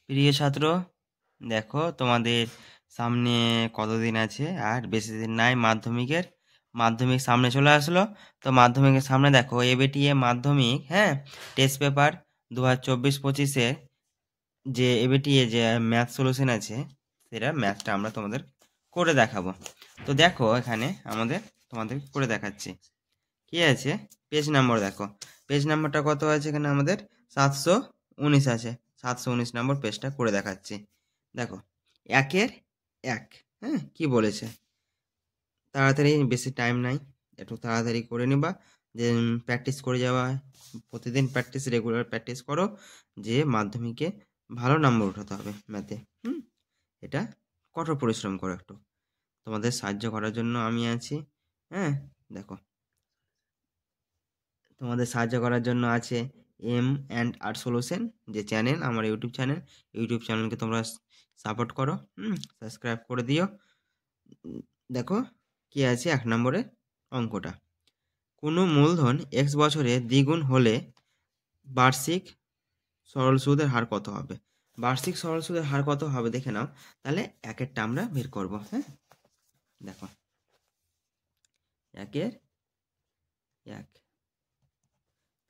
প্রিয় ছাত্র, দেখো তোমাদের সামনে কতদিন আছে, আর বেশি দিন নাই মাধ্যমিকের। মাধ্যমিক সামনে চলে আসলো। তো মাধ্যমিকের সামনে দেখো এবিটিএ মাধ্যমিক, হ্যাঁ, টেস্ট পেপার 2024-25-এ যে এবিটিএ যে ম্যাথ সলিউশন আছে, সেটা ম্যাথটা আমরা তোমাদের করে দেখাবো। তো দেখো এখানে তোমাদের করে দেখাচ্ছি। কি আছে, পেজ নাম্বার দেখো। পেজ নাম্বারটা কত আছে এখানে আমাদের? 719 আছে। 719 নম্বর পেজটা করে দেখাচ্ছি। দেখো, একের এক, হ্যাঁ, কি বলেছে? তাড়াতাড়ি, বেশি টাইম নাই, একটু তাড়াতাড়ি করে নিবা। যে প্র্যাকটিস করে যাওয়া, প্রতিদিন প্র্যাকটিস, রেগুলার প্র্যাকটিস করো, যে মাধ্যমিকে ভালো নাম্বার উঠাতে হবে ম্যাথে। এটা কঠোর পরিশ্রম করো একটু। তোমাদের সাহায্য করার জন্য আমি আছি। হ্যাঁ, দেখো, তোমাদের সাহায্য করার জন্য আছে M&R সলিউশন, যে চ্যানেল, আমার ইউটিউব চ্যানেলকে তোমরা সাপোর্ট করো, সাবস্ক্রাইব করে দিও। দেখো কি আছে 1 নম্বরে অঙ্কটা। কোনো মূলধন x বছরে দ্বিগুণ হলে বার্ষিক সরল সুদের হার কত হবে? বার্ষিক সরল সুদের হার কত হবে দেখে নাও। তাহলে একেরটা আমরা বের করব। হ্যাঁ, দেখো, একের এক,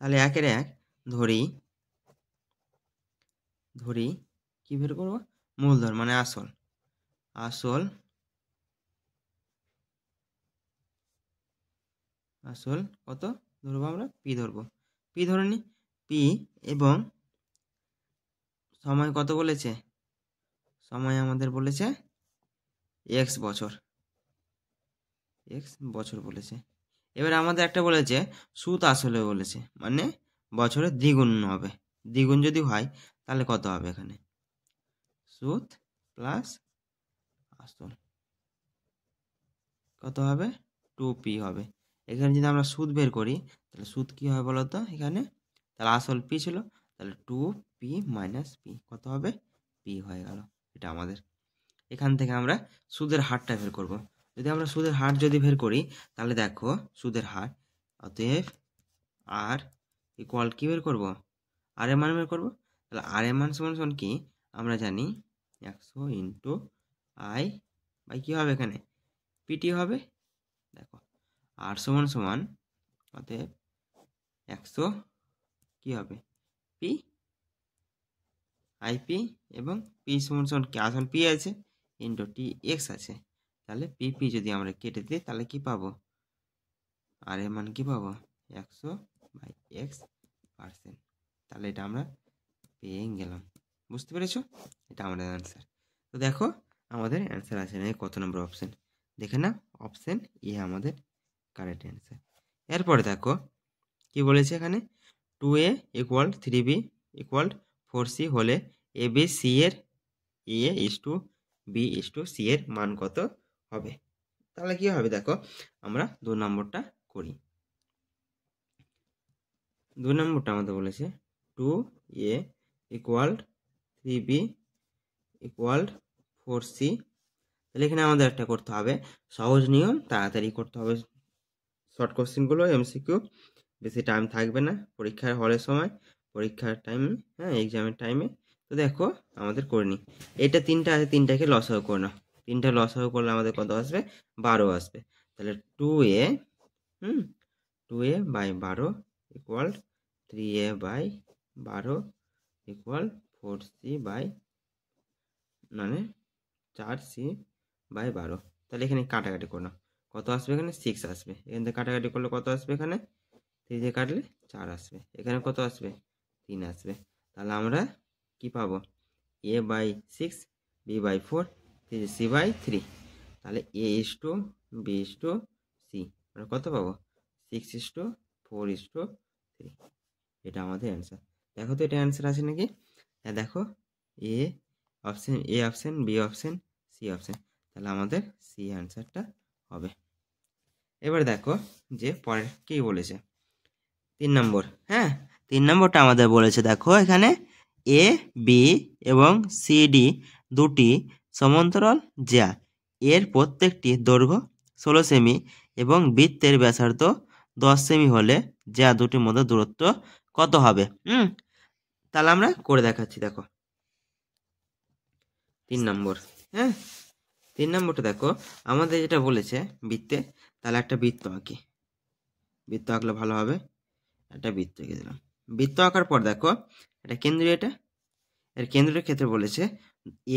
তাহলে একের এক ধরি কি বের করবো? মূলধন মানে আসল কত ধরবো? আমরা পি ধরবো। পি ধরে নি, পি, এবং সময় কত বলেছে? সময় আমাদের বলেছে এক্স বছর বলেছে। এবার আমাদের একটা বলেছে সুদ আসলে বলেছে, মানে বছরে দ্বিগুণ হবে। দ্বিগুণ যদি হয় তাহলে কত হবে? এখানে সুদ প্লাস আসল কত হবে? 2p হবে। এখানে যদি আমরা সুদ বের করি তাহলে সুদ কি হয় বলো তো? এখানে তাহলে আসল পি ছিল, তাহলে 2p মাইনাস পি কত হবে? পি হয়ে গেল। এটা আমাদের, এখান থেকে আমরা সুদের হারটা বের করব। যদি আমরা সুদের হার বের করি তাহলে দেখো সুদের হার, অতএব আর ইকুয়াল কি বের করব? আর এর মান বের করব। তাহলে আর এর মান সমান সমান কি আমরা জানি? 100 ইন্টু আই বাই কি হবে? এখানে পিটি হবে। দেখো, আর সমান সমান, অতএব 100 কি হবে? পি আইপি, এবং পি সমান সমান কি? আসল পি আছে ইন্টু টি এক্স আছে। তাহলে পিপি যদি আমরা কেটে দিই তাহলে কি পাবো? আর এর মান কি পাবো? 100 বাই x%। তাহলে এটা আমরা পেয়ে গেলাম। বুঝতে পেরেছো? এটা আমাদের অ্যান্সার। তো দেখো আমাদের অ্যান্সার আছে না, কত নম্বর অপশন দেখে না? অপশন এ আমাদের কারেক্ট অ্যান্সার। এরপরে দেখো কি বলেছে এখানে, 2a equal 3b equal 4c হলে এ বি সি এর b c এর মান কত হবে? তাহলে কি হবে? দেখো আমরা 2 নম্বরটা করি। 2 নম্বরটা আমাদের বলেছে 2a equal 3b equal 4c। তাহলে এখানে আমাদের একটা করতে হবে সহজ নিয়ম, তাড়াতাড়ি করতে হবে শর্ট কোশ্চেনগুলো, এমসিকিউ, বেশি টাইম থাকবে না পরীক্ষার হলের সময়, পরীক্ষার টাইমে, হ্যাঁ, এক্সামের টাইমে। তো দেখো আমাদের করে নিই। এটা 3টা আছে, 3টাকে লসাগু করে নাও। 3টা লসাগু করলে আমাদের কত আসবে? 12 আসবে। তাহলে 2a by 12 equal 3a by 12 equal 4c by, মানে 4c বাই 12। তাহলে এখানে কাটাকাটি করে নাও, কত আসবে? এখানে 6 আসবে। এখান থেকে কাটাকাটি করলে কত আসবে? এখানে 3 দিয়ে কাটলে 4 আসবে। এখানে কত আসবে? 3 আসবে। তাহলে আমরা কি পাবো? a by 6, b by 4, c by 3। তাহলে a is to b is to c, আমরা কত পাবো? 6 ইস টু 4 ইস টু 3। এটা আমাদের অ্যান্সার। দেখো তো এটা অ্যান্সার আছে নাকি? হ্যাঁ, দেখো, A option, B option, C option. তাহলে আমাদের সি অ্যান্সারটা হবে। এবার দেখো যে পরের কি বলেছে, 3 নম্বর। হ্যাঁ, 3 নম্বরটা আমাদের বলেছে, দেখো এখানে এ বি এবং সি ডি দুটি সমান্তরাল জ্যা, এর প্রত্যেকটি দৈর্ঘ্য 16 সেমি এবং বৃত্তের ব্যাসার্ধ 10 সেমি হলে জ্যা দুটির মধ্যে দূরত্ব কত হবে? তাহলে আমরা করে দেখাচ্ছি। দেখো 3 নম্বর। হ্যাঁ, 3 নম্বরটা দেখো আমাদের যেটা বলেছে বৃত্তে, তাহলে একটা বৃত্ত আঁকি। বৃত্ত আঁকলে ভালো হবে। একটা বৃত্ত এঁকে দিলাম। বৃত্ত আঁকার পর দেখো এটা কেন্দ্রীয়, এটা এর কেন্দ্রের ক্ষেত্রে বলেছে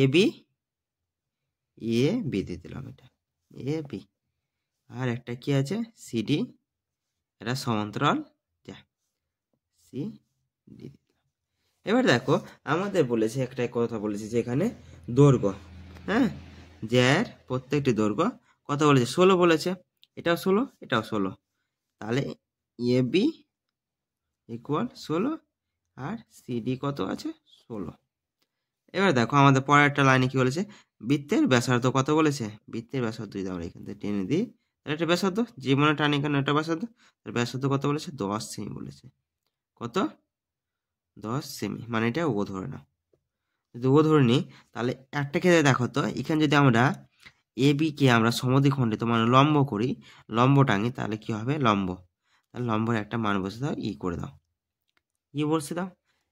এ বি দিয়ে দিলাম, এটা এ বি। আর একটা কি আছে সিডি, এটা সমান্তরাল সি ডি। এবার দেখো আমাদের বলেছে একটা কথা বলেছে যে এখানে দৈর্ঘ্য, হ্যাঁ, যার প্রত্যেকটি দৈর্ঘ্য কত বলেছে 16 বলেছে, এটাও 16 এটাও 16, তাহলে A B equal 16 R CD কত আছে 16। এবার দেখো আমাদের পরের একটা লাইনে কি বলেছে বৃত্তের ব্যাসার্ধ কত বলেছে, বৃত্তের ব্যাসার্ধ যদি আমরা এখান থেকে টেনে দিই তাহলে এটা ব্যাসার্ধ, যে মনে টানি কেন এটা ব্যাসার্ধ, তার ব্যাসার্ধ কত বলেছে 10 সেমি বলেছে। কত 10 সেমি, মানে এটা ও ধরে নাও। যদি ও ধরে নিই তাহলে একটা ক্ষেত্রে দেখো তো এখানে যদি আমরা এ বি কে আমরা সমদ্বিখণ্ডিত মানে লম্ব করি, লম্ব টাঙি, তাহলে কি হবে লম্ব, তাহলে লম্বের একটা মান বসে দাও ই করে দাও, ই বসে দাও।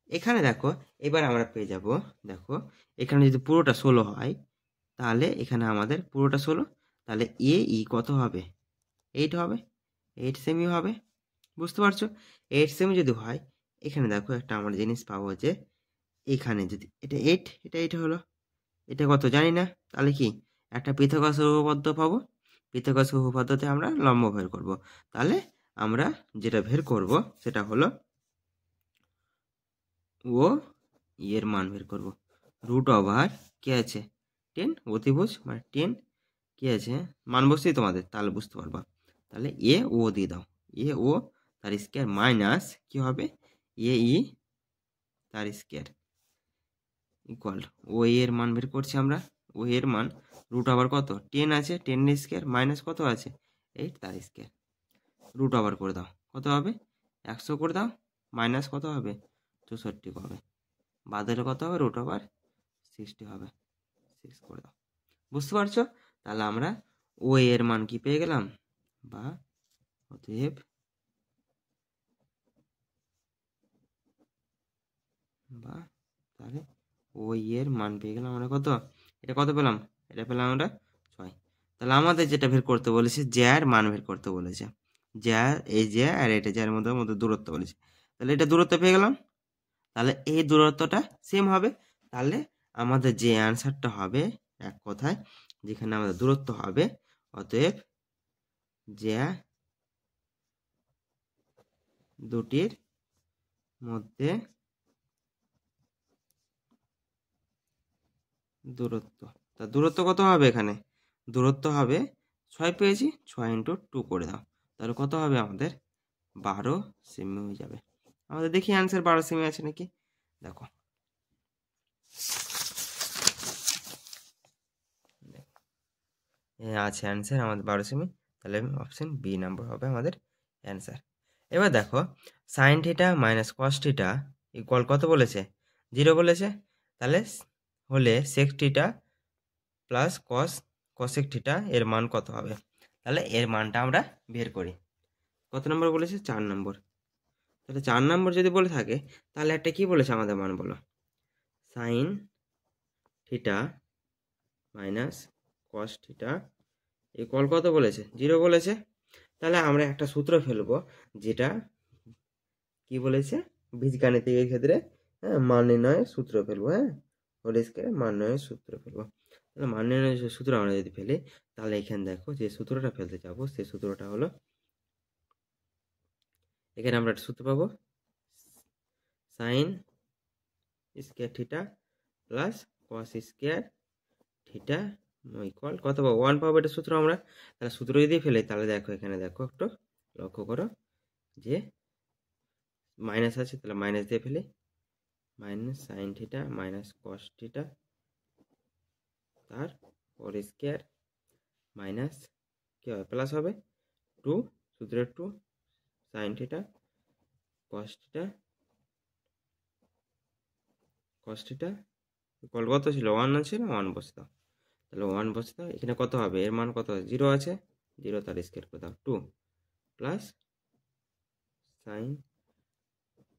এখানে দেখো এবার আমরা পেয়ে যাব, দেখো এখানে যদি পুরোটা 16 হয় তাহলে এখানে আমাদের পুরোটা 16, তাহলে এ ই কত হবে 8 হবে, 8 সেমি হবে। বুঝতে পারছো, 8 সেমি যদি হয় এখানে দেখো একটা আমরা জিনিস পাবো যে এখানে যদি এটা 8 এটা 8 হলো, এটা কত জানি না, তাহলে কি একটা পিথাগোরাস উপপাদ্য পাবো, পিথাগোরাস উপপাদ্যতে আমরা লম্ব বের করব। তাহলে আমরা যেটা বের করব সেটা হলো ও এর মান বের করব, রুট ওভার কি আছে 10 অতিভুজ মানে 10 কি আছে মান বসেই তোমাদের, তাহলে বুঝতে পারবা। তাহলে এ ও দিয়ে দাও, এ ও তার স্কয়ার মাইনাস কি হবে এ ই তার স্কয়ার ইকুয়াল ও এর মান বের করছি আমরা, ও এর মান রুট ওভার কত 10 আছে, 10 এর স্কয়ার মাইনাস কত আছে 8 তার স্কয়ার, রুট ওভার করে দাও কত হবে 100 করে দাও, মাইনাস কত হবে 64 হবে, বাদের কত হবে রুট ওভার 60 হবে, 6 করে দাও। বুঝতে পারছো, তাহলে আমরা ও এর মান কি পেয়ে গেলাম, বা অতএব বা তাহলে ও এর মান পেয়ে গেলাম আমরা কত, এটা কত পেলাম, এটা পেলাম আমরা 6। তাহলে আমাদের যেটা বের করতে বলেছে জ্যার মান বের করতে বলেছে, জ্যা এই জ্যা আর এটা জ্যার মধ্যে দূরত্ব বলেছে, তাহলে এটা দূরত্ব পেয়ে গেলাম। তাহলে এই দূরত্বটা সেম হবে, তাহলে আমাদের যে অ্যান্সারটা হবে এক কথায় যেখানে আমাদের দূরত্ব হবে, অতএব জ্যা দুটির মধ্যে দূরত্ব, তা দূরত্ব কত হবে এখানে, দূরত্ব হবে 6 পেয়েছি 6 ইন্টু 2 করে দাও, তাহলে কত হবে আমাদের 12 সেমি হয়ে যাবে। আমাদের দেখি অ্যান্সার 12 সেমি আছে নাকি, দেখো আছে অ্যান্সার আমাদের 12 সেমি, তাহলে অপশন বি নাম্বার হবে আমাদের অ্যান্সার। এবার দেখো sine theta minus cos theta equal কত বলেছে 0 বলেছে, তাহলে হলে sec theta plus cosec theta এর মান কত হবে, তাহলে এর মানটা আমরা বের করি। কত নম্বর বলেছে 4 নম্বর, তাহলে 4 নম্বর যদি বলে থাকে তাহলে একটা কি বলেছে আমাদের মান বলো, sign theta minus cos theta equal কত বলেছে 0 বলেছে, তাহলে আমরা একটা সূত্র ফেলবো যেটা কি বলেছে বীজগাণিতিকের ক্ষেত্রে, হ্যাঁ মান নির্ণয়ের সূত্র ফেলবো, হ্যাঁ হোল স্কয়ার মান নির্ণয়ের সূত্র ফেলবো। তাহলে মান নির্ণয়ের সূত্র আমরা যদি ফেলি তাহলে এখানে দেখো যে সূত্রটা ফেলতে যাবো সেই সূত্রটা হলো, এখানে আমরা একটা সূত্র পাবো সাইন স্কয়ার থিটা প্লাস কস স্কয়ার থিটা ইকুয়াল কত পাবো 1 পাবো, এটা সূত্র আমরা। তাহলে সূত্র যদি ফেলে তাহলে দেখো এখানে দেখো একটু লক্ষ্য করো যে মাইনাস আছে, তাহলে মাইনাস দিয়ে ফেলি, minus sine theta minus cos theta তার হোল স্কয়ার মাইনাস কি হবে প্লাস হবে 2 সূত্রের 2 sine theta cos theta equal কত ছিল 1 আছে না 1 বসে দাও, তাহলে 1 বসে দাও, এখানে কত হবে এর মান কত 0 আছে, 0 তার স্কয়ার করে দাও 2 প্লাস সাইন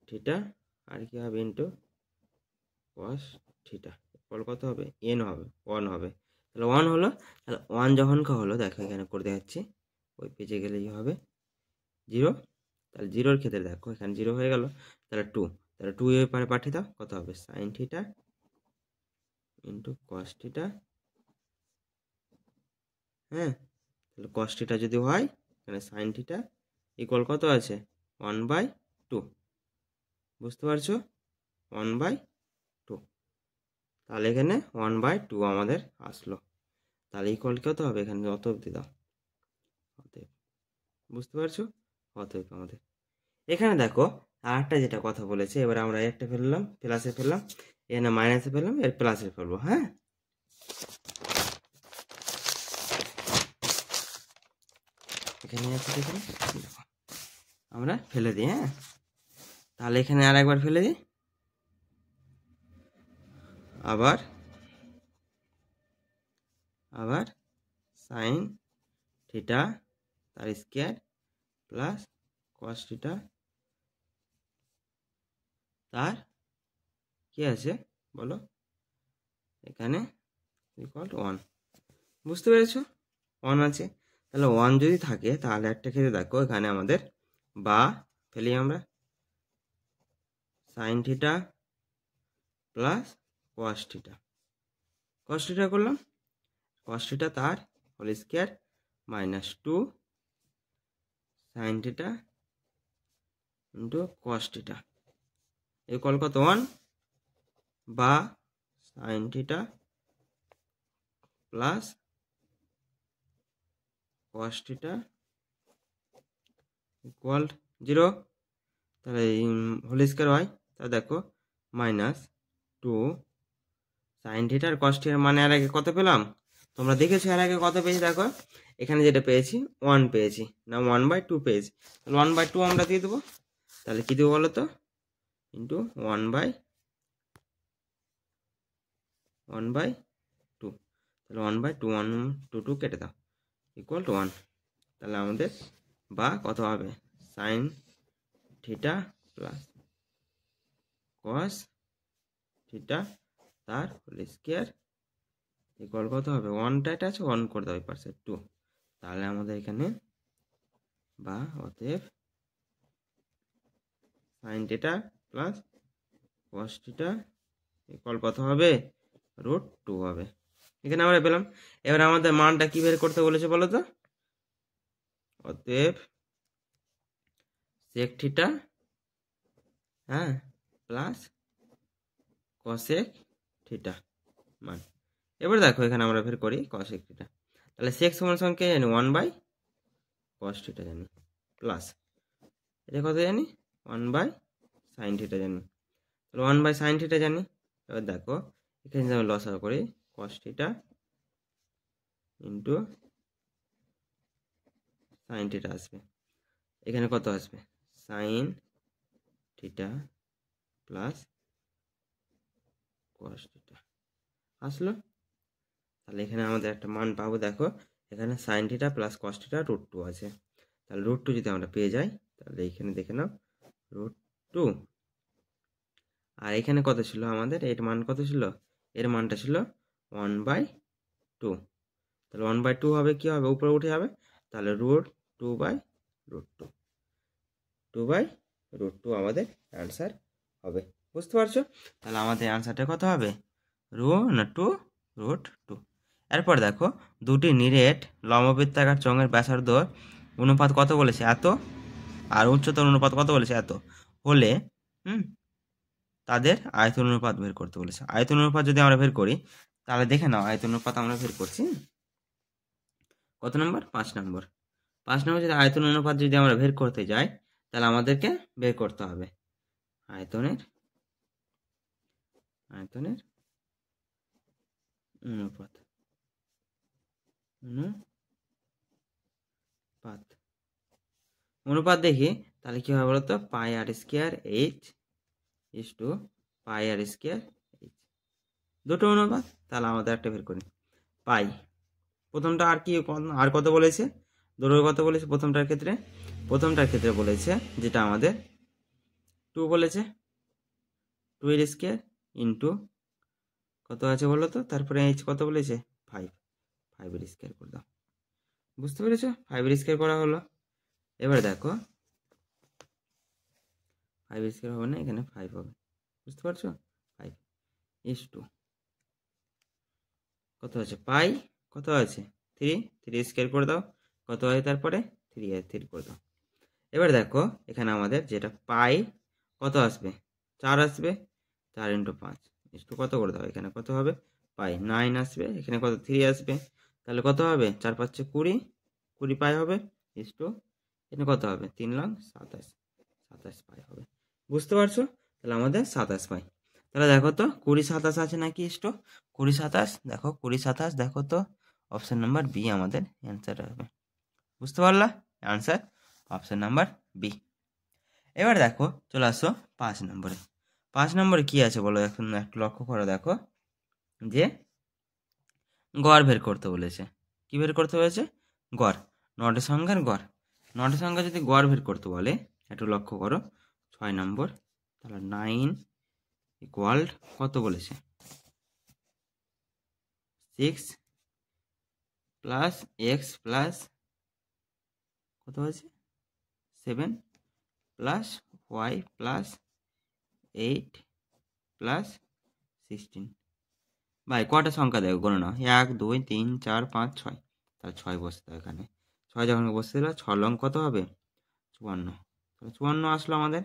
থিটা আর কি হবে ইন্টু কস থিটা ইকুয়াল কত হবে n হবে 1 হবে। তাহলে 1 হলো, তাহলে 1 যখন হলো দেখো এখানে করে দেখাচ্ছি, ওই পেজে গেলেই হবে 0। তাহলে 0-র ক্ষেত্রে দেখো এখানে 0 হয়ে গেল, তাহলে 2, তাহলে 2 এর পারে পাঠিয়ে দাও, কত হবে sin theta into cos theta. হ্যাঁ, তাহলে cos থিটা যদি হয় এখানে sin থিটা ইকুয়াল কত আছে 1/2, বুঝতে পারছো 1/2। তাহলে এখানে 1/2 আমাদের আসলো। তাহলে ইকুয়াল কত হবে এখানে অত অবধি দাও, অতএব, বুঝতে পারছো অতএব আমাদের এখানে দেখো আরেকটা যেটা কথা বলেছে, এবার আমরা একটা ফেললাম প্লাসে ফেললাম, এখানে মাইনাসে ফেললাম, এর প্লাসে ফেলবো। হ্যাঁ, এখানে আছে দেখো আমরা ফেলে দিই। হ্যাঁ, তাহলে এখানে আর একবার ফেলে দিই, আবার সাইন থিটা তার স্কোয়ার প্লাস কস থিটা তার কি আছে বলো এখানে ইকুয়াল টু 1, বুঝতে পেরেছো 1 আছে। তাহলে 1 যদি থাকে তাহলে একটা ক্ষেত্রে দেখো এখানে আমাদের বা ফেলি আমরা sine theta plus cos theta করলাম, কস থিটা তার whole square minus 2 sine theta into cos theta equal কত 1, বা sine theta plus cos theta equal 0। তাহলে হোল স্কোয়ার হয়, তা দেখো মাইনাস 2 সাইন থিটার কস থিটার মানে আর আগে কত পেলাম তোমরা দেখেছো, আর আগে কত পেয়েছি দেখো এখানে যেটা পেয়েছি 1 পেয়েছি না 1/2 পেয়েছি, তাহলে 1/2 আমরা দিয়ে দেবো। তাহলে কী দেবো বলো তো ইন্টু 1/2, তাহলে 1/2 1 2 2 কেটে দাও ইকুয়াল টু 1। তাহলে আমাদের বা কত হবে sign theta plus cos theta তার হোল স্কোয়ার ইকুয়াল কত হবে 1টা এটা আছে 1 করে দাও এই পাশে 2। তাহলে আমাদের এখানে বা অতএব sign theta plus cos theta equal কত হবে √2 হবে। এখানে আমরা পেলাম। এবার আমাদের মানটা কি বের করতে বলেছে বলো তো, অতএব সেক থিটা হ্যাঁ প্লাস কসেক থিটা মান। এবার দেখো এখানে আমরা বের করি কসেক থিটা, তাহলে সেক সমান কে জানি 1/cos থিটা জানি, প্লাস এটা কত জানি 1/sin থিটা জানি, তাহলে 1/sin থিটা জানি। এবার দেখো এখানে যদি আমি লসাগু করি cos theta into sine theta আসবে, এখানে কত আসবে sign theta plus cos theta আসলো। তাহলে এখানে আমাদের একটা মান পাবো, দেখো এখানে sign theta plus cos theta √2 আছে, তাহলে √2 যদি আমরা পেয়ে যাই তাহলে এখানে দেখে নাও √2, আর এখানে কত ছিল আমাদের এর মান কত ছিল, এর মানটা ছিল 1/2, তাহলে 1/2 হবে কি হবে উপরে উঠে যাবে, তাহলে √2/√2 আমাদের অ্যান্সার হবে, বুঝতে পারছো। তাহলে আমাদের অ্যান্সারটা কত হবে 2√2। এরপর দেখো দুটি নিরেট লম্ববৃত্তাকার চোঙের ব্যাসার্ধ অনুপাত কত বলেছে এত, আর উচ্চতার অনুপাত কত বলেছে এত হলে তাদের আয়তন অনুপাত বের করতে বলেছে। আয়তন অনুপাত যদি আমরা বের করি তাহলে দেখে নাও আয়তন অনুপাত আমরা বের করছি কত নম্বর 5 নম্বর। 5 নম্বর যদি আয়তন অনুপাত যদি আমরা বের করতে যাই তাহলে আমাদেরকে বের করতে হবে আয়তনের অনুপাত অনুপাত দেখি তাহলে কি হবে বলতো পাই আর square H is to pi R square H, দুটো অনুপাত। তাহলে আমাদের একটা বের করি পাই, প্রথমটা আর কি আর কত বলেছে দুটোর কত বলেছে, প্রথমটার ক্ষেত্রে বলেছে যেটা আমাদের 2 বলেছে 2 এর স্কোয়ার ইন্টু কত আছে বলো তো, তারপরে এইচ কত বলেছে 5, 5 স্কোয়ার করে দাও। বুঝতে পেরেছো? 5 স্কোয়ার করা হলো। এবার দেখো 5 স্কোয়ার হবে না, এখানে 5 হবে। বুঝতে পারছো? 5 ইস টু কত আছে পাই, কত আছে 3, 3 স্কোয়ার করে দাও। কত হয় তারপরে 3 করে দাও। এবার দেখো এখানে আমাদের যেটা পাই কত আসবে, 4 আসবে। 4 × 5 ইস টু কত করে দাও, এখানে কত হবে পাই 9 আসবে, এখানে কত 3 আসবে, তাহলে কত হবে 4 × 5 = 20, 20 পাই হবে ইস টু এখানে কত হবে 3 লং 27, 27 পাই হবে। বুঝতে পারছো? তাহলে আমাদের 27 পাই। তাহলে দেখো তো 20 27 আছে নাকি ইস টু 20 27, দেখো 20 27, দেখো তো অপশন নাম্বার বি আমাদের অ্যান্সার হবে। বুঝতে পারলা? Answer option number B. এবার দেখো চলে আসো 5 নম্বরে। 5 নম্বরে কি আছে বলো, এখন একটু লক্ষ্য করো। দেখো যে গড় বের করতে বলেছে। কি বের করতে বলেছে? গড়, 9টি সংখ্যার গড়। 9টি সংখ্যা যদি গড় বের করতে বলে, একটু লক্ষ্য করো 6 নম্বর। তাহলে 9 ইকুয়াল কত বলেছে 6 প্লাস এক্স প্লাস কত আছে 7 প্লাস ওয়াই প্লাস 8 প্লাস 16। ভাই কটা সংখ্যা দেখো গুলো না, 1 2 3 4 5 6, তাহলে 6 বসতে হবে এখানে। 6 যখন বসতে দিল 6 লং কত হবে 54, তাহলে 54 আসলো আমাদের।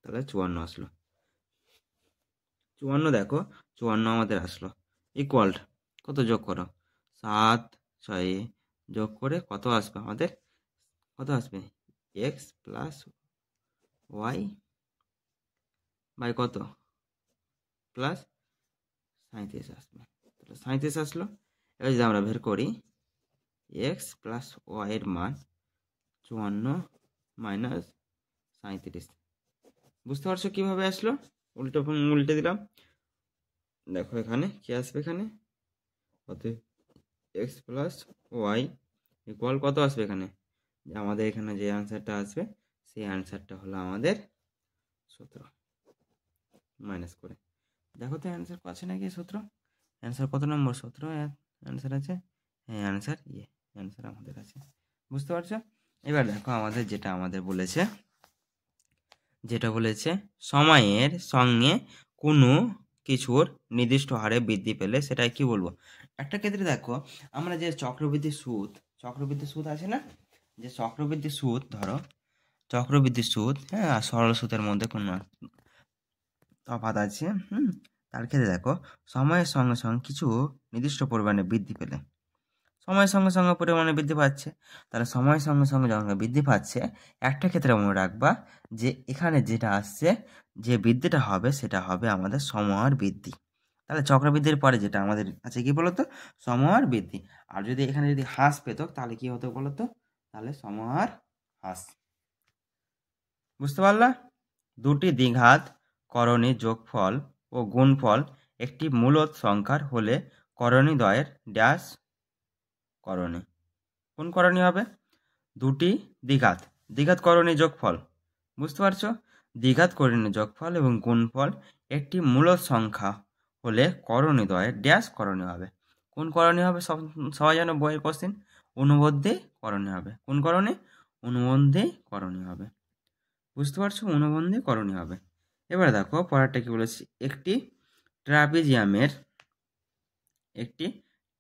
তাহলে 54 আসলো, 54 দেখো 54 আমাদের আসলো। ইকুয়াল কত যোগ করো 7 6 যোগ করে কত আসবে আমাদের, কত আসবে এক্স প্লাস ওয়াই বাই কত প্লাস 37 আসবে। তাহলে 37 আসলো। এবার যদি আমরা বের করি এক্স প্লাস ওয়াই এর মান 54 মাইনাস 37। বুঝতে পারছো কীভাবে আসলো? উল্টে দিলাম। দেখো এখানে কি আসবে, এখানে অতএব এক্স প্লাস ওয়াই ইকুয়াল কত আসবে, এখানে আমাদের এখানে যে অ্যান্সারটা আসবে সেই অ্যান্সারটা হলো আমাদের 17। মাইনাস করে দেখো তো অ্যান্সার আছে নাকি 17। অ্যান্সার কত নম্বর 17 অ্যান্সার আছে। হ্যাঁ অ্যান্সার অ্যান্সার আমাদের আছে। বুঝতে পারছো? এবার দেখো আমাদের যেটা বলেছে সময়ের সঙ্গে কোনো কিছুর নির্দিষ্ট হারে বৃদ্ধি পেলে সেটাই কি বলবো। একটা ক্ষেত্রে দেখো আমরা যে চক্রবৃদ্ধি সুদ আছে না, যে চক্রবৃদ্ধি সুদ, ধরো চক্রবৃদ্ধি সুদ, হ্যাঁ, আর সরল সুদের মধ্যে কোনো তফাৎ আছে। তার ক্ষেত্রে দেখো সময়ের সঙ্গে সঙ্গে কিছু নির্দিষ্ট পরিমাণে বৃদ্ধি পেলে, সময়ের সঙ্গে সঙ্গে পরিমাণে বৃদ্ধি পাচ্ছে। তাহলে সময়ের সঙ্গে সঙ্গে যখন বৃদ্ধি পাচ্ছে, একটা ক্ষেত্রে মনে রাখবা যে এখানে যেটা আসছে, যে বৃদ্ধিটা হবে সেটা হবে আমাদের সময়ের বৃদ্ধি। তাহলে চক্রবৃদ্ধির পরে যেটা আমাদের আছে কি বলতো, সময়ের বৃদ্ধি। আর যদি এখানে যদি হ্রাস পেত তাহলে কি হতো বলতো, তাহলে সময়ের হ্রাস। বুঝতে পারলা? দুটি দ্বিঘাত করণী যোগফল ও গুণফল একটি মূলদ সংখ্যার হলে করণীদ্বয়ের ড্যাশ করণী। কোন করণী হবে? দুটি দ্বিঘাত করণী যোগফল। বুঝতে পারছো? দ্বিঘাত করণী যোগফল এবং গুণফল একটি মূলদ সংখ্যা হলে করণীদ্বয়ের ড্যাশ করণী হবে। কোন করণী হবে? সবাই জানো বইয়ের কোশ্চেন, অনুবন্ধী করণী হবে। কোন করণী? অনুবন্ধী করণী হবে। বুঝতে পারছো? অনুবন্ধী করণী হবে। এবার দেখো পরেরটা কি বলেছি, একটি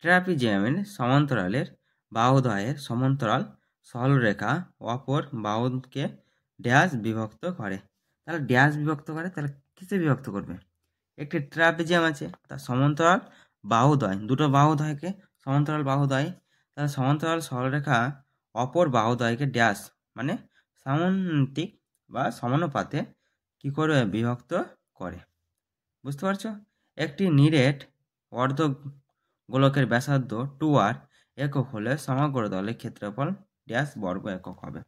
ট্রাপিজিয়ামের সমান্তরালের বাহুদ্বয়ের সমান্তরাল সরলরেখা অপর বাহুকে ড্যাশ বিভক্ত করে। তাহলে ড্যাশ বিভক্ত করে, তাহলে কিসে বিভক্ত করবে? একটি ট্রাপিজিয়াম আছে, তার সমান্তরাল বাহুদ্বয়, দুটো বাহুদ্বয়কে সমান্তরাল বাহুদ্বয়, তাহলে সমান্তরাল সরলরেখা অপর বাহুদ্বয়কে ড্যাশ মানে সামন্তিক বা সমানুপাতে কি করে বিভক্ত করে। বুঝতে পারছো? একটি নিরেট অর্ধ গোলকের ব্যাসার্ধ 2r একক হলে সমগ্র দলের ক্ষেত্রফল ড্যাশ বর্গ একক হবে।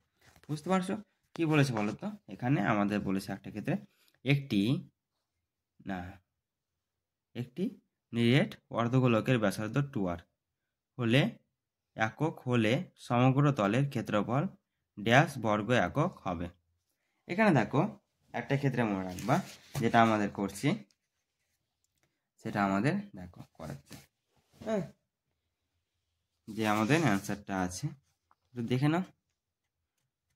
বুঝতে পারছো? কি বলেছে বলো তো, এখানে আমাদের বলেছে একটা ক্ষেত্রে একটি নিরেট অর্ধগোলকের ব্যাসার্ধ 2r হলে একক হলে সমগ্র তলের ক্ষেত্রফল ড্যাশ বর্গ একক হবে। এখানে দেখো একটা ক্ষেত্রে মনে রাখবা, যেটা আমাদের করছি সেটা আমাদের দেখো করাচ্ছে। হ্যাঁ, যে আমাদের অ্যান্সারটা আছে একটু দেখে নাও।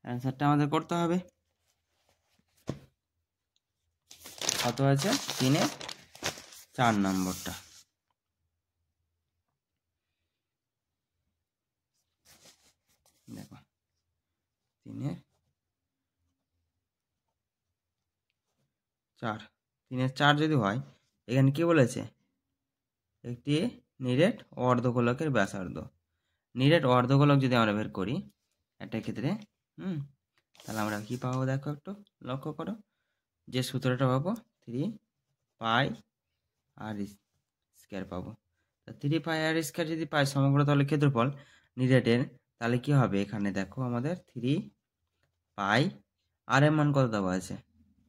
অ্যান্সারটা আমাদের করতে হবে। কত আছে? 3-এর 4 নম্বরটা। দেখো 3-এর 4, 3-এর 4 যদি হয়, এখানে কি বলেছে? একটি নিরেট অর্ধগোলকের ব্যাসার্ধ। নিরেট অর্ধগোলক যদি আমরা বের করি একটা ক্ষেত্রে, তাহলে আমরা কি পাবো? দেখো একটু লক্ষ্য করো, যে সূত্রটা পাবো 3 পাই আর স্কয়ার পাবো। 3 পাই আর স্কয়ার যদি পাই সমগ্র তলের ক্ষেত্রফল নিরেটের, তাহলে কি হবে? এখানে দেখো আমাদের 3 পাই আর এর মান কত দেওয়া আছে?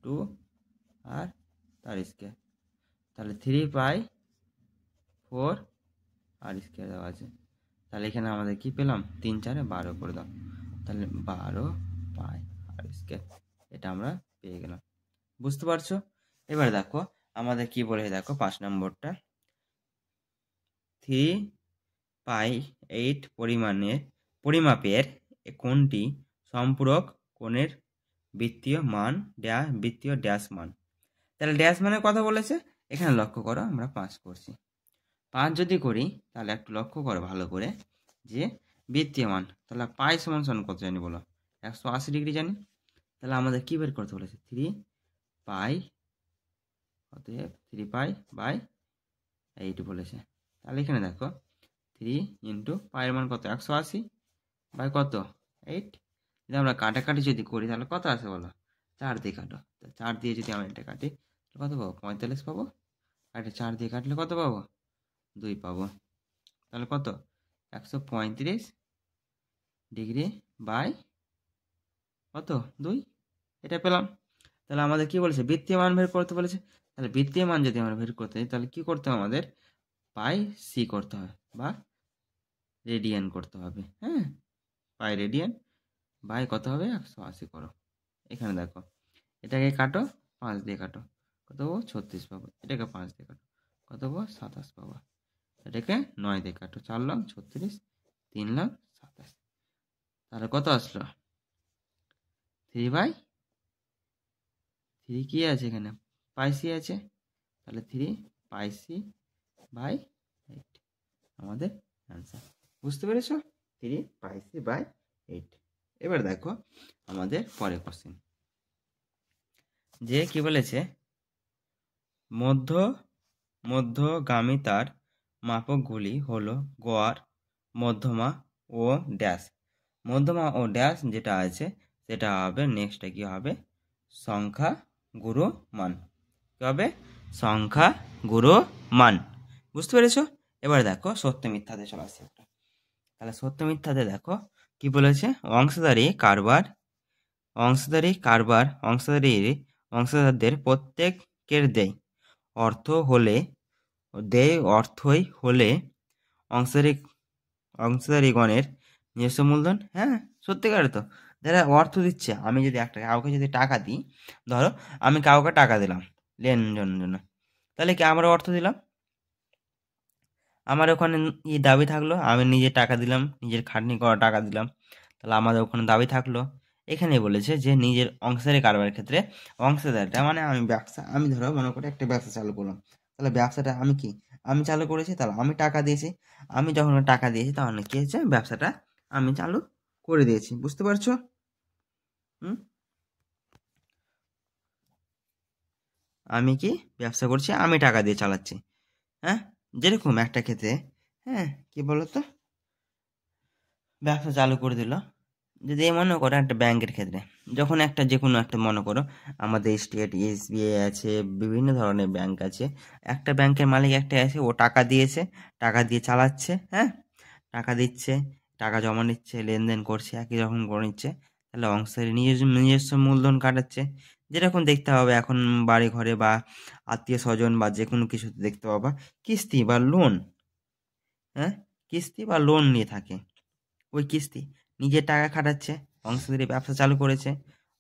2 আর তার স্কয়ার, তাহলে 3 পাই 4 আর স্কয়ার দেওয়া আছে। তাহলে এখানে আমাদের কি পেলাম? 3 4 12 করে দাও, তাহলে 12 পাই আর স্কয়ার, এটা আমরা পেয়ে গেলাম। বুঝতে পারছো? এবার দেখো আমাদের কি বলে, দেখো 5 নম্বরটা, 3 পাই 8 পরিমাপের কোণটি সম্পূরক কোণের বৃত্তীয় ড্যাশ মান। তাহলে ড্যাশ মানের কথা বলেছে, এখানে লক্ষ্য করো আমরা 5 করছি। 5 যদি করি তাহলে একটু লক্ষ্য করো ভালো করে, যে বৃত্তীয় মান, তাহলে পাই সমান সমান কত জানি বলো? 180 ডিগ্রি জানি। তাহলে আমাদের কি বের করতে বলেছে? 3 পাই, অতএব 3 পাই বাই 8 বলেছে। তাহলে এখানে দেখো 3 ইন্টু পায়ের মান কত? 180 বাই কত? 8। যদি আমরা কাটাকাটি যদি করি তাহলে কত আসে বলো? 4 দিয়ে কাটো, 4 দিয়ে যদি আমরা এটা কাটি কত পাবো? 45 পাবো। আর এটা 4 দিয়ে কাটলে কত পাবো? 2 পাবো। তাহলে কত? 135 ডিগ্রি বাই কত? 2, এটা পেলাম। তাহলে আমাদের কি বলেছে? বৃত্তীয় মান বের করতে বলেছে। তাহলে বৃত্তীয় মান যদি আমরা বের করতে চাই তাহলে কি করতে হবে? আমাদের পাই সি করতে হবে বা রেডিয়ান করতে হবে। হ্যাঁ, পাই রেডিয়ান বাই কত হবে? 180 করো। এখানে দেখো এটাকে কাটো, 5 দিয়ে কাটো, কত পাবো? 36 পাবো। এটাকে 5 দিয়ে কাটো, কত পাবো? 27 পাবো। এটাকে 9 দিয়ে কাটো, 4 লং 36, 3 লং 27। তাহলে কত আসলো? 3 কি আছে এখানে? পাই সি আছে। তাহলে 3 পাই সি বাই 8 আমাদের অ্যান্সার। বুঝতে পেরেছো? 3 পাই সি বাই 8। এবার দেখো আমাদের পরের কোশ্চেন, যে কি বলেছে? মধ্যগামিতার মাপকগুলি হলো গড়, মধ্যমা ও ড্যাশ। মধ্যমা ও ড্যাশ যেটা আছে সেটা হবে নেক্সটে কি হবে? সংখ্যা গুরু মান। কি হবে? সংখ্যা গুরু মান। বুঝতে পেরেছো? এবার দেখো সত্য মিথ্যাতে চলে আসছে একটা। তাহলে সত্য মিথ্যাতে দেখো কি বলেছে? অংশীদারদের প্রত্যেকের অর্থই হলে অংশীদারিগণের নিজস্ব মূলধন। হ্যাঁ, সত্যিকারে তো যারা অর্থ দিচ্ছে, আমি যদি কাউকে যদি টাকা দিই, ধরো আমি কাউকে টাকা দিলাম লেনদেনের জন্য, তাহলে কি আমরা অর্থ দিলাম? আমার ওখানে দাবি থাকলো, আমি নিজে টাকা দিলাম, নিজের খাটনি করা টাকা দিলাম, তাহলে আমাদের ওখানে দাবি থাকলো। এখানে বলেছে যে নিজের অংশীদারি কারবারের ক্ষেত্রে অংশীদারটা মানে আমি ধরো মনে করে একটা ব্যবসা চালু করলাম, তাহলে ব্যবসাটা আমি চালু করেছি, তাহলে আমি টাকা দিয়েছি। আমি যখন টাকা দিয়েছি তখন কি হয়েছে? ব্যবসাটা আমি চালু করে দিয়েছি। বুঝতে পারছো? আমি কি ব্যবসা করছি? আমি টাকা দিয়ে চালাচ্ছি। হ্যাঁ, যেরকম একটা ক্ষেত্রে, হ্যাঁ, কি বলতো, ব্যবসা চালু করে দিল। যদি মনে করো একটা ব্যাংকের ক্ষেত্রে, যখন যে কোনো একটা মনে করো আমাদের স্টেট এসবিআই আছে, বিভিন্ন ধরনের ব্যাংক আছে, একটা ব্যাংকের মালিক একটা আছে, ও টাকা দিয়েছে, টাকা দিয়ে চালাচ্ছে। হ্যাঁ, টাকা দিচ্ছে, টাকা জমা নিচ্ছে, লেনদেন করছে, একই রকম করে নিচ্ছে। তাহলে অংশের নিজস্ব মূলধন কাটাচ্ছে। যেরকম দেখতে হবে এখন বাড়ি ঘরে বা আত্মীয় স্বজন বা যে কোনো কিছুতে দেখতে পাবা কিস্তি বা লোন। হ্যাঁ, কিস্তি বা লোন নিয়ে থাকে। ওই কিস্তি নিজের টাকা খাটাচ্ছে, অংশীদারি ব্যবসা চালু করেছে,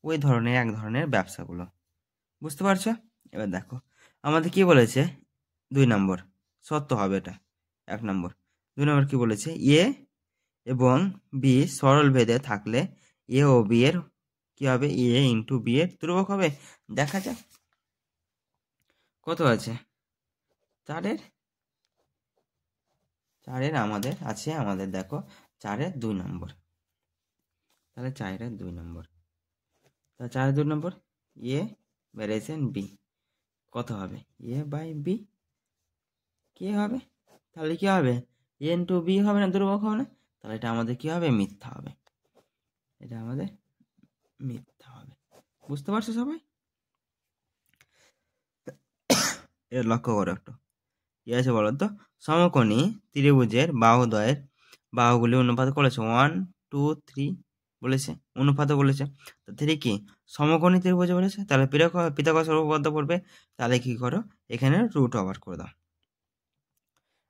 ওই এক ধরনের ব্যবসাগুলো। বুঝতে পারছো? এবার দেখো আমাদের কি বলেছে? 2 নম্বর সত্য হবে এটা 1 নম্বর। 2 নম্বর কি বলেছে, এ এবং বি সরল ভেদে থাকলে এ ও বি এর কি হবে, এ ইন্টু বি এর ধ্রুবক হবে। দেখা যাক কত আছে। 4 আমাদের আছে, আমাদের দেখো 4 2 নম্বর, তাহলে 4 2 নম্বর, তা 4 2 নম্বর এ ভ্যারিয়েশন বি কত হবে, এ বাই বি কি হবে, তাহলে কি হবে, এ ইন্টু বি হবে না, ধ্রুবক হবে না, তাহলে এটা আমাদের কি হবে, মিথ্যা হবে, এটা আমাদের মিথ্যা হবে। বুঝতে পারছো সবাই? এর লক্ষ্য করো একটু কি আছে বলো তো, সমকোণী ত্রিভুজের বাহুদ্বয়ের বাহুগুলি অনুপাত করেছে 1 2 3 বলেছে, অনুপাত বলেছে, তো 3 কি সমকোণী ত্রিভুজে বলেছে, তাহলে পিথাগোরাস উপপাদ্য পড়বে। তাহলে কি করো, এখানে রুট ওভার করে দাও।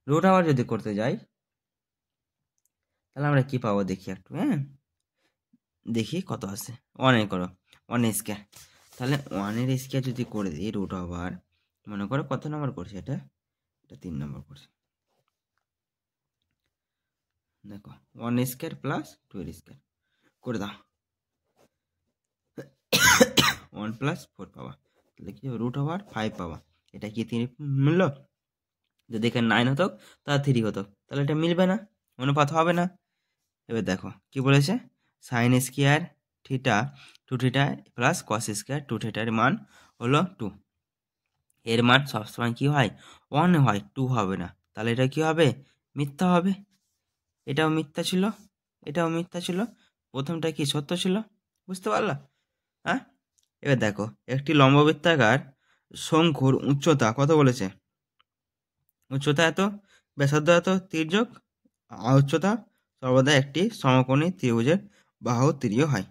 রুট ওভার যদি করতে যাই তাহলে আমরা কি পাবো দেখি একটু, হ্যাঁ দেখি কত আছে, 1 করো 1 স্কয়ার, তাহলে 1 স্কয়ার যদি করে দিই রুট ওভার, মনে করো কত নম্বর করছে এটা 3 নম্বর করছে, দেখো 1 স্কয়ার প্লাস 2 স্কয়ার করে দাও, 1 প্লাস 4 পাবা, তাহলে কি রুট ওভার 5 পাবা। এটা কি 3 মিললো? যদি এখানে 9 হতো তাহলে 3 হতো, তাহলে এটা মিলবে না, অনুপাত হবে না। এবার দেখো কি বলেছে, sine square theta 2 theta plus কস স্কয়ার 2 থিটার মান হলো 2, এর মান সবসময় কি হয় 1 হয়, 2 হবে না, তাহলে এটা কি হবে, মিথ্যা হবে। এটাও মিথ্যা ছিল, এটাও মিথ্যা ছিল, প্রথমটা কি সত্য ছিল। বুঝতে পারলা? হ্যাঁ, এবার দেখো একটি লম্ববৃত্তাকার শঙ্কুর উচ্চতা কত বলেছে, উচ্চতা এত, ব্যাসার্ধ এত, তির্যক উচ্চতা সর্বদা একটি সমকোণী ত্রিভুজের বাহু ত্রিয় হয়।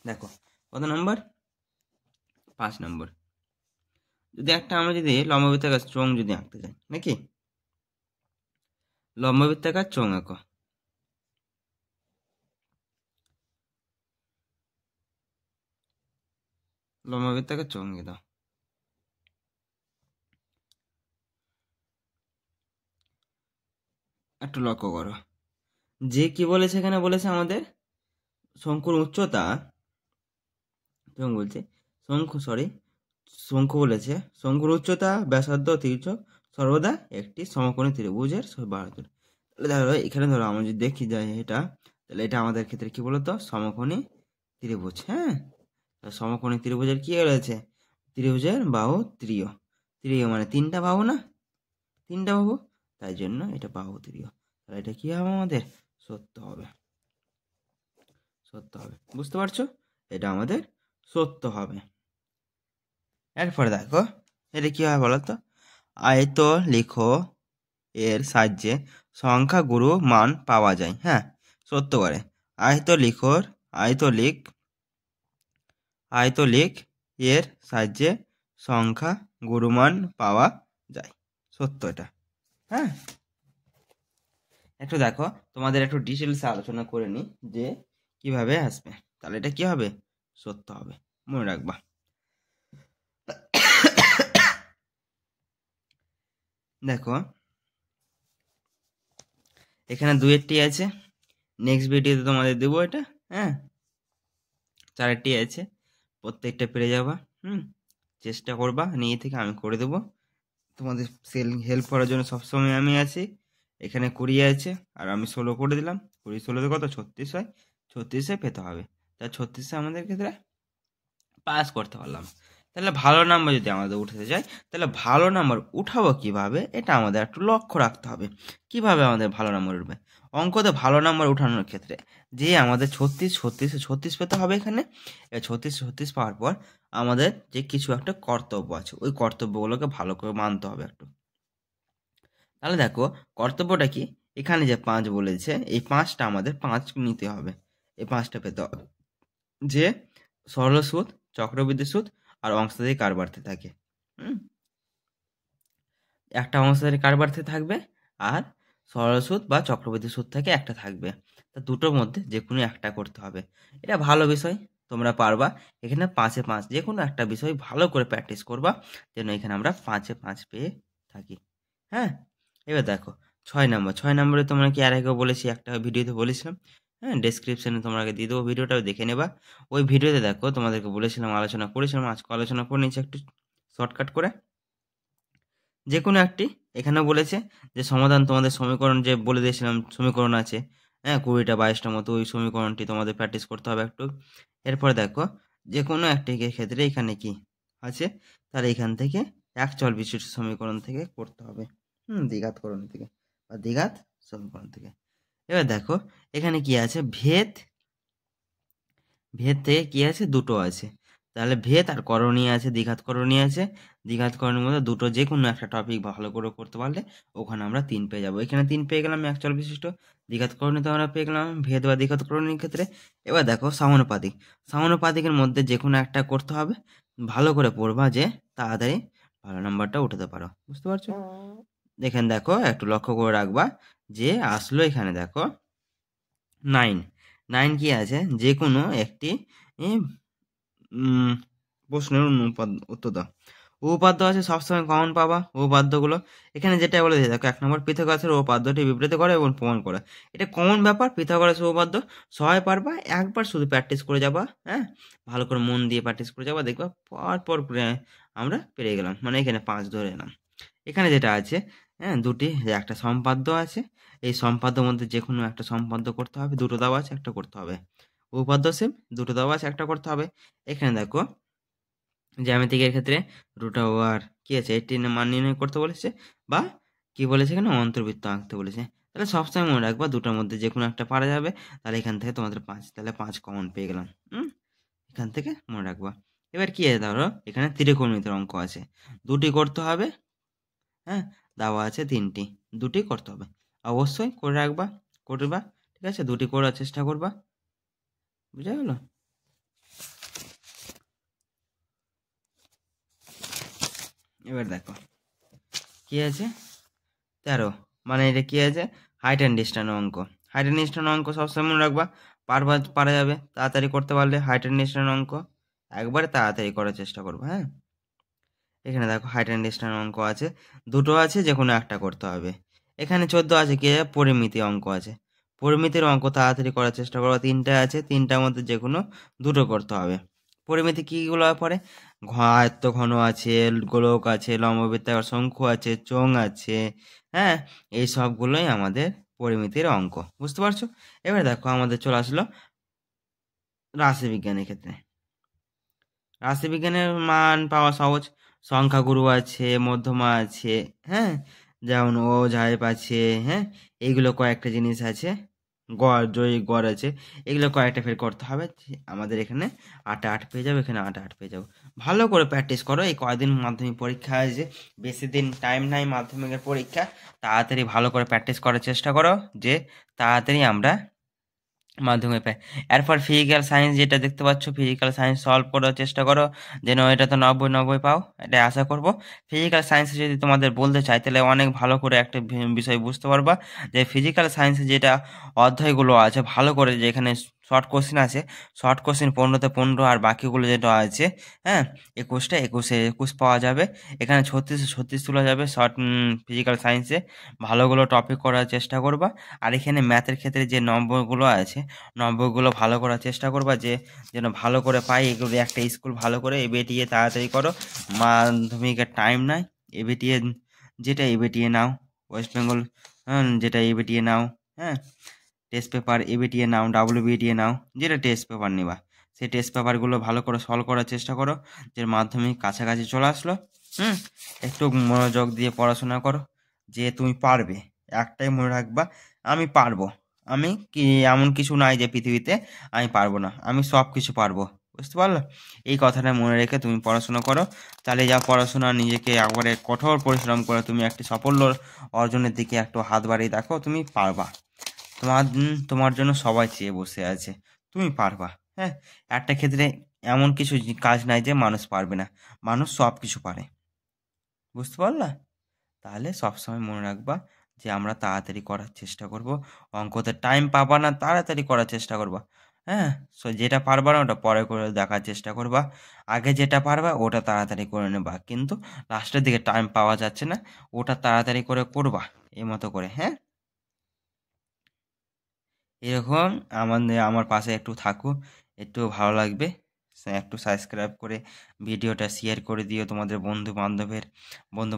দেখো কত নম্বর, 5 নম্বর। যদি একটা আমরা যদি লম্ববৃত্তাকার চোঙ যদি আঁকতে যাই, নাকি লম্ববৃত্তাকার চোঙ আঁকো, লম্ববৃত্তাকার চোঙ এঁকে দাও। একটু লক্ষ্য করো যে কি বলেছে, এখানে বলেছে আমাদের শঙ্কুর উচ্চতা, চোঙ বলছে শঙ্কু বলেছে শঙ্কুর উচ্চতা ব্যাসার্ধ তির্যক সর্বদা একটি সমকোণী ত্রিভুজের বাহু। তাহলে ধরো এখানে ধরো আমরা যদি দেখি যাই এটা, তাহলে এটা আমাদের ক্ষেত্রে কি বলতো, সমকোণী ত্রিভুজ। হ্যাঁ, সমকোণী ত্রিভুজের কি রয়েছে, ত্রিভুজের বাহু ত্রিয়, ত্রিয় মানে 3টা বাহু না, 3টা বাহু, তাই জন্য এটা বাহু ত্রিয়, তাহলে এটা কি হবে আমাদের সত্য হবে, সত্য হবে। বুঝতে পারছো, এটা আমাদের সত্য হবে। এরপরে দেখো এটা কি হয় বলতো, আয়ত লিখো এর সাহায্যে সংখ্যাগুরু মান পাওয়া যায়। হ্যাঁ, সত্য করে আয়তলিক এর সাহায্যে সংখ্যা গুরুমান পাওয়া যায়, সত্য এটা। হ্যাঁ, একটু দেখো তোমাদের একটু ডিটেলসে আলোচনা করে নি যে কিভাবে আসবে, তাহলে এটা কি হবে, সত্য হবে, মনে রাখবা। দেখো এখানে 2-টি আছে, নেক্সট ভিডিওতে তোমাদের দেবো এটা। হ্যাঁ, 4টি আছে, প্রত্যেকটা পেরে যাবা। চেষ্টা করবা নিজে থেকে, আমি করে দেবো তোমাদের হেল্প করার জন্য, সবসময় আমি আছি। এখানে 20 আছে আর আমি 16 করে দিলাম, 20 16 কত 36 হয়, 36 পেতে হবে, তা 36 আমাদের ক্ষেত্রে পাস করতে পারলাম। তাহলে ভালো নাম্বার যদি আমাদের উঠাতে যায়, তাহলে ভালো নাম্বার উঠাবো কিভাবে, এটা আমাদের একটু লক্ষ্য রাখতে হবে। কিভাবে আমাদের ভালো নাম্বার উঠবে, অঙ্কতে ভালো নাম্বার উঠানোর ক্ষেত্রে যে আমাদের 36 পেতে হবে। এখানে 36 পাওয়ার পর আমাদের যে কিছু একটা কর্তব্য আছে, ওই কর্তব্যগুলোকে ভালো করে মানতে হবে একটু। তাহলে দেখো কর্তব্যটা কি, এখানে যে 5 বলেছে, এই 5টা আমাদের 5 নিতে হবে, এই 5টা পেতে হবে, যে সরল সুদ, চক্রবৃদ্ধি সুদ আর অংশধারী কার বাড়তে থাকে। একটা অংশধারী কার বাড়তে থাকবে, আর সরল সুদ বা চক্রবৃদ্ধি সুদ থেকে একটা থাকবে, তা দুটোর মধ্যে যে কোনো একটা করতে হবে। এটা ভালো বিষয়, তোমরা পারবা। এখানে 5-এ 5 যে কোনো একটা বিষয় ভালো করে প্র্যাকটিস করবা, যেন এখানে আমরা 5-এ 5 পেয়ে থাকি। হ্যাঁ, এবার দেখো 6 নম্বর। 6 নম্বরে তোমরা কি এর আগেও বলেছি, একটা ভিডিওতে বলেছিলাম। হ্যাঁ, ডেসক্রিপশনে তোমাকে দিয়ে দেবো, ভিডিওটাও দেখে নেবা। ওই ভিডিওতে দেখো তোমাদেরকে বলেছিলাম, আলোচনা করেছিলাম, আজকে আলোচনা করে নিচ্ছি একটু শর্টকাট করে। যে কোনো একটি এখানেও বলেছে যে সমাধান তোমাদের সমীকরণ যে বলে দিয়েছিলাম সমীকরণ আছে, হ্যাঁ 20টা 22টার মতো, ওই সমীকরণটি তোমাদের প্র্যাকটিস করতে হবে একটু। এরপর দেখো যে কোনো একটি ক্ষেত্রে এখানে কি আছে, তাহলে এখান থেকে এক চল বিশিষ্ট সমীকরণ থেকে করতে হবে, দ্বিঘাতকরণ থেকে বা দ্বিঘাত সমীকরণ থেকে। এবার দেখো এখানে কি আছে, ভেদ থেকে কি আছে, দুটো আছে। তাহলে ভেদ আর করণীয় আছে, দ্বিঘাত করণীয় আছে। দ্বিঘাত করণীর মধ্যে দুটো যে কোনো একটা টপিক ভালো করে করতে পারলে ওখানে আমরা 3 পেয়ে যাবো। এখানে 3 পেয়ে গেলাম এক চল বিশিষ্ট। দ্বিঘাত করণীতে আমরা পেয়ে গেলাম ভেদ বা দ্বিঘাত করণীর ক্ষেত্রে। এবার দেখো সমানুপাতিক। সমানুপাতিকের মধ্যে যে কোনো একটা করতে হবে, ভালো করে পড়বা যে তাড়াতাড়ি ভালো নাম্বারটা উঠাতে পারো। বুঝতে পারছো? এখানে দেখো একটু লক্ষ্য করে রাখবা যে আসলো এখানে দেখো 9। 9 কি আছে, যে কোনো একটি প্রশ্নের উত্তর দাও। উপপাদ্য আছে, সবসময় কমন পাবা উপপাদ্যগুলো। এখানে যেটা বলে দিয়ে দেখো 1 নম্বর পিথাগোরাসের উপপাদ্যটি বিবৃত করে এবং প্রমাণ করে। এটা কমন ব্যাপার, পিথাগোরাসের উপপাদ্য সবাই পারবা, একবার শুধু প্র্যাকটিস করে যাবা। হ্যাঁ, ভালো করে মন দিয়ে প্র্যাকটিস করে যাবা, দেখবা পর আমরা পেরে গেলাম, মানে এখানে 5 ধরে এলাম। এখানে যেটা আছে, হ্যাঁ দুটি, একটা সম্পাদ্য আছে, এই সম্পাদ্যর মধ্যে যে কোনো একটা সম্পাদ্য করতে হবে, দুটো দেওয়া আছে, একটা করতে হবে। উপপাদ্য সেম, দুটো দেওয়া আছে, একটা করতে হবে। এখানে দেখো জ্যামিতিকের ক্ষেত্রে রুট ওভার কি আছে, 18 মান নির্ণয় করতে বলেছে, বা কি বলেছে এখানে অন্তর্বৃত্ত আঁকতে বলেছে। তাহলে সবসময় মনে রাখবা দুটোর মধ্যে যে কোনো একটা পারা যাবে। তাহলে এখান থেকে তোমাদের 5, তাহলে 5 কমন পেয়ে গেলাম। এখান থেকে মনে রাখবা। এবার কি আছে, ধরো এখানে ত্রিকোণমিতির অঙ্ক আছে, দুটি করতে হবে। হ্যাঁ, দেওয়া আছে 3টি, দুটি করতে হবে, অবশ্যই করে রাখবা, করবা। ঠিক আছে, দুটি করার চেষ্টা করবা। বুঝা গেল? এবার দেখো কি আছে 13, মানে এটা কি আছে, হাইট অ্যান্ড ডিস্টেন্স অঙ্ক। হাইট অ্যান্ড ডিস্টেন্স অঙ্ক সবসময় মনে রাখবা, পারা যাবে তাড়াতাড়ি করতে পারলে। হাইট অ্যান্ড ডিস্টেন্স অঙ্ক একবারে তাড়াতাড়ি করার চেষ্টা করবো। হ্যাঁ, এখানে দেখো হাইট অ্যান্ড ডিস্টেন্স অঙ্ক আছে, দুটো আছে, যে কোনো একটা করতে হবে। এখানে 14 আছে, কি পরিমিতি অঙ্ক আছে, পরিমিতির অঙ্ক তাড়াতাড়ি করার চেষ্টা করবো। 3টে আছে, 3টার মধ্যে যে কোনো দুটো করতে হবে। পরিমিতি কীগুলো পড়ে, আয়ত্ত ঘন আছে, গোলক আছে, লম্ববৃত্তাকার শঙ্কু আছে, চোঙ আছে। হ্যাঁ, এই সবগুলোই আমাদের পরিমিতির অঙ্ক। বুঝতে পারছো? এবার দেখো আমাদের চলে আসলো রাশিবিজ্ঞানের ক্ষেত্রে। রাশিবিজ্ঞানের মান পাওয়া সহজ, সংখ্যাগুরু আছে, মধ্যমা আছে, হ্যাঁ যেমন ও ঝাইপ আছে, হ্যাঁ এইগুলো কয়েকটা জিনিস আছে, গড় জয়ী গড় আছে, এগুলো কয়েকটা ফের করতে হবে। আমাদের এখানে 8 8 পেয়ে যাবো, এখানে 8 8 পেয়ে যাবো। ভালো করে প্র্যাকটিস করো, এই কয়দিন মাধ্যমিক পরীক্ষা আছে, বেশি দিন টাইম নাই মাধ্যমিকের পরীক্ষা। তাড়াতাড়ি ভালো করে প্র্যাকটিস করার চেষ্টা করো, যে তাড়াতাড়ি আমরা মাধ্যমিক পাই। এরপর ফিজিক্যাল সায়েন্স যেটা দেখতে পাচ্ছ, ফিজিক্যাল সায়েন্স সলভ করার চেষ্টা করো, যেন এটা তো 90 পাও, এটা আশা করব। ফিজিক্যাল সায়েন্সে যদি তোমাদের বলতে চাই, তাহলে অনেক ভালো করে একটা বিষয় বুঝতে পারবা, যে ফিজিক্যাল সায়েন্সে যেটা অধ্যায়গুলো আছে ভালো করে, যেখানে শর্ট কোশ্চেন আছে, শর্ট কোশ্চেন 15তে 15, আর বাকিগুলো যেটা আছে, হ্যাঁ 21টা 21 পাওয়া যাবে। এখানে 36 তোলা যাবে শর্ট ফিজিক্যাল সায়েন্সে। ভালোগুলো টপিক করার চেষ্টা করবা। আর এখানে ম্যাথের ক্ষেত্রে যে নম্বরগুলো আছে, নম্বরগুলো ভালো করার চেষ্টা করবা, যে যেন ভালো করে পাই। এগুলো একটা স্কুল ভালো করে এবিটিএ তাড়াতাড়ি করো, মাধ্যমিকের টাইম নাই। এবিটিএ যেটা এবিটিএ নাও, ওয়েস্ট বেঙ্গল যেটা এবিটিএ নাও, হ্যাঁ টেস্ট পেপার এবিটিএ নাও, ডাব্লিউবিটিএ নাও, যেটা টেস্ট পেপার নেবা, সেই টেস্ট পেপারগুলো ভালো করে সলভ করার চেষ্টা করো, যে মাধ্যমিক কাছাকাছি চলে আসলো। একটু মনোযোগ দিয়ে পড়াশোনা করো, যে তুমি পারবে। একটাই মনে রাখবা, আমি পারবো। আমি কি এমন কিছু নাই যে পৃথিবীতে আমি পারবো না, আমি সব কিছু পারবো। বুঝতে পারলো? এই কথাটা মনে রেখে তুমি পড়াশোনা করো, তাহলে যা পড়াশোনা নিজেকে একবারে কঠোর পরিশ্রম করে তুমি একটি সাফল্য অর্জনের দিকে একটু হাত বাড়িয়ে দেখো, তুমি পারবা। তোমার জন্য সবাই চেয়ে বসে আছে, তুমি পারবা। হ্যাঁ, একটা ক্ষেত্রে এমন কিছু কাজ নাই যে মানুষ পারবে না, মানুষ সব কিছু পারে। বুঝতে পারলা? তাহলে সবসময় মনে রাখবা যে আমরা তাড়াতাড়ি করার চেষ্টা করব, অঙ্কতে টাইম পাবা না, তাড়াতাড়ি করার চেষ্টা করবা। হ্যাঁ, সো যেটা পারবা না ওটা পরে করে দেখার চেষ্টা করবা, আগে যেটা পারবা ওটা তাড়াতাড়ি করে নেবা, কিন্তু লাস্টের দিকে টাইম পাওয়া যাচ্ছে না, ওটা তাড়াতাড়ি করে করবা এই মতো করে। হ্যাঁ, এরকম আমার পাশে একটু থাকো, একটু ভালো লাগবে। একটু সাবস্ক্রাইব করে ভিডিওটা শেয়ার করে দিও তোমাদের বন্ধু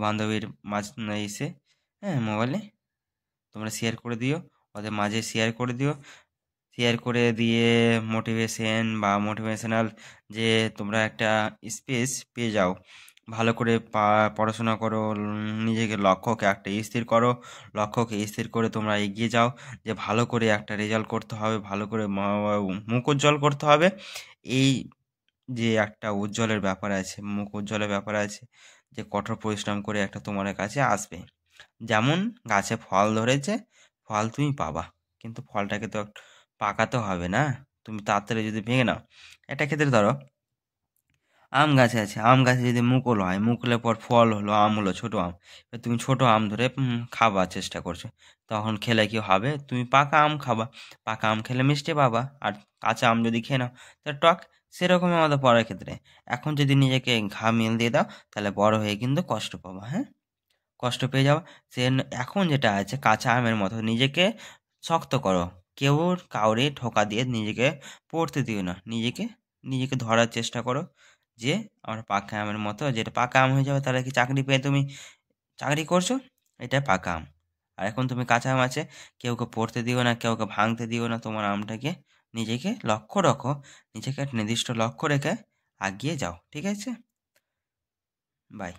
বান্ধবের মাঝ এসে, হ্যাঁ, মোবাইলে তোমরা শেয়ার করে দিও, ওদের মাঝে শেয়ার করে দিও। শেয়ার করে দিয়ে মোটিভেশন বা মোটিভেশনাল যে তোমরা একটা স্পেস পেয়ে যাও, ভালো করে পড়াশোনা করো, নিজেকে লক্ষ্যকে একটা স্থির করো, লক্ষ্যকে স্থির করে তোমরা এগিয়ে যাও, যে ভালো করে একটা রেজাল্ট করতে হবে, ভালো করে মুখ উজ্জ্বল করতে হবে। এই যে একটা উজ্জ্বলের ব্যাপার আছে, মুখ উজ্জ্বলের ব্যাপার আছে, যে কঠোর পরিশ্রম করে একটা তোমার কাছে আসবে। যেমন গাছে ফল ধরেছে, ফল তুমি পাবা, কিন্তু ফলটাকে তো পাকাতে হবে না, তুমি তাড়াতাড়ি যদি ভেঙে নাও। একটা ক্ষেত্রে ধরো আম গাছে আছে, আম গাছে যদি মুকুল হয়, মুকুলের পর ফল হলো, আম হলো, ছোট আম, এবার তুমি ছোট আম ধরে খাবার চেষ্টা করছো, তখন খেলে কি হবে? তুমি পাকা আম খাবা, পাকা আম খেলে মিষ্টি পাবা, আর কাঁচা আম যদি খেয়ে নাও তা টক। সেরকমই আমাদের পড়ার ক্ষেত্রে, এখন যদি নিজেকে ঘামিয়ে দিয়ে দাও, তাহলে বড় হয়ে কিন্তু কষ্ট পাবা। হ্যাঁ, কষ্ট পেয়ে যাওয়া। এখন যেটা আছে কাঁচা আমের মতো নিজেকে শক্ত করো, কেউ কাউরে ঠোকা দিয়ে নিজেকে পড়তে দিও না, নিজেকে নিজেকে ধরার চেষ্টা করো, যে আমরা পাকা আমের মতো, যেটা পাকা আম হয়ে যাবে তাহলে কি চাকরি পেয়ে তুমি চাকরি করছো, এটা পাকা আম। আর এখন তুমি কাঁচা আম আছে, কেউকে পড়তে দিও না, কেউকে ভাঙতে দিও না, তোমার আমটাকে নিজেকে লক্ষ্য রাখো, নিজেকে একটা নির্দিষ্ট লক্ষ্য রেখে এগিয়ে যাও। ঠিক আছে, বাই।